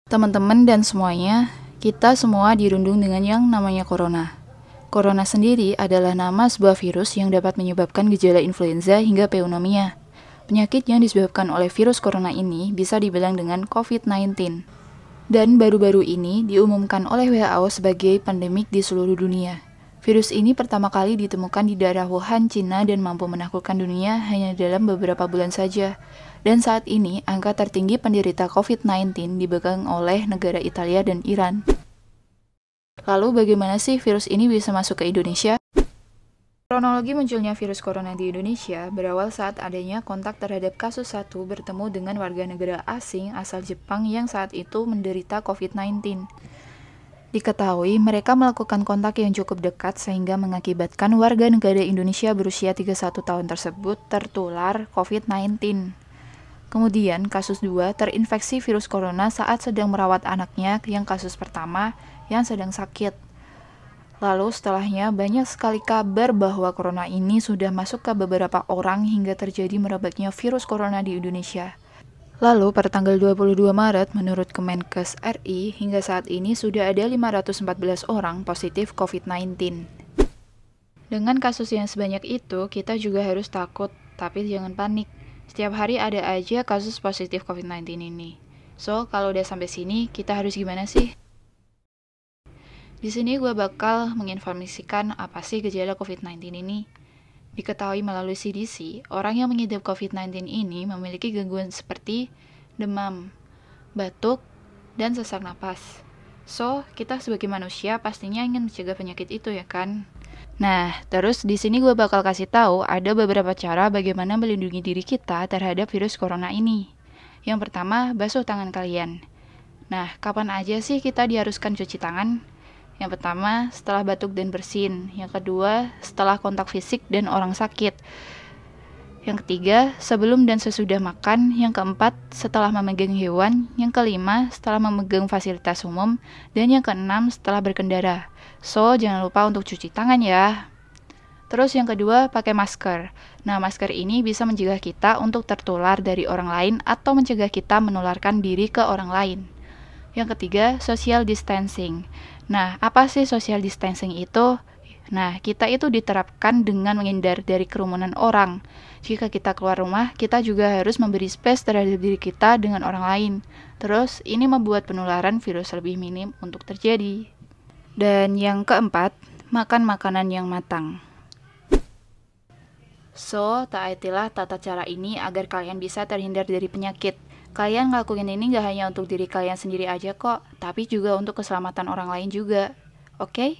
Teman-teman dan semuanya, kita semua dirundung dengan yang namanya corona. Corona sendiri adalah nama sebuah virus yang dapat menyebabkan gejala influenza hingga pneumonia. Penyakit yang disebabkan oleh virus corona ini bisa dibilang dengan COVID-19. Dan baru-baru ini diumumkan oleh WHO sebagai pandemik di seluruh dunia. Virus ini pertama kali ditemukan di daerah Wuhan, Cina, dan mampu menaklukkan dunia hanya dalam beberapa bulan saja. Dan saat ini, angka tertinggi penderita COVID-19 dipegang oleh negara Italia dan Iran. Lalu bagaimana sih virus ini bisa masuk ke Indonesia? Kronologi munculnya virus corona di Indonesia berawal saat adanya kontak terhadap kasus 1 bertemu dengan warga negara asing asal Jepang yang saat itu menderita COVID-19. Diketahui mereka melakukan kontak yang cukup dekat sehingga mengakibatkan warga negara Indonesia berusia 31 tahun tersebut tertular COVID-19. Kemudian kasus 2 terinfeksi virus corona saat sedang merawat anaknya yang kasus pertama yang sedang sakit. Lalu setelahnya banyak sekali kabar bahwa corona ini sudah masuk ke beberapa orang hingga terjadi merebaknya virus corona di Indonesia. Lalu pada tanggal 22 Maret menurut Kemenkes RI hingga saat ini sudah ada 514 orang positif COVID-19. Dengan kasus yang sebanyak itu kita juga harus takut, tapi jangan panik. Setiap hari ada aja kasus positif COVID-19 ini. So, kalau udah sampai sini kita harus gimana sih? Di sini gue bakal menginformasikan apa sih gejala COVID-19 ini. Diketahui melalui CDC, orang yang mengidap COVID-19 ini memiliki gangguan seperti demam, batuk, dan sesak napas. So, kita sebagai manusia pastinya ingin mencegah penyakit itu ya kan? Nah, terus di sini gue bakal kasih tahu ada beberapa cara bagaimana melindungi diri kita terhadap virus corona ini. Yang pertama, basuh tangan kalian. Nah, kapan aja sih kita diharuskan cuci tangan? Yang pertama, setelah batuk dan bersin. Yang kedua, setelah kontak fisik dan orang sakit. Yang ketiga, sebelum dan sesudah makan. Yang keempat, setelah memegang hewan. Yang kelima, setelah memegang fasilitas umum. Dan yang keenam, setelah berkendara. So, jangan lupa untuk cuci tangan ya. Terus yang kedua, pakai masker. Nah, masker ini bisa mencegah kita untuk tertular dari orang lain atau mencegah kita menularkan diri ke orang lain. Yang ketiga, social distancing. Nah, apa sih social distancing itu? Nah, kita itu diterapkan dengan menghindar dari kerumunan orang. Jika kita keluar rumah, kita juga harus memberi space terhadap diri kita dengan orang lain. Terus, ini membuat penularan virus lebih minim untuk terjadi. Dan yang keempat, makan makanan yang matang. So, taatilah tata cara ini agar kalian bisa terhindar dari penyakit. Kalian ngelakuin ini gak hanya untuk diri kalian sendiri aja kok, tapi juga untuk keselamatan orang lain juga. Oke?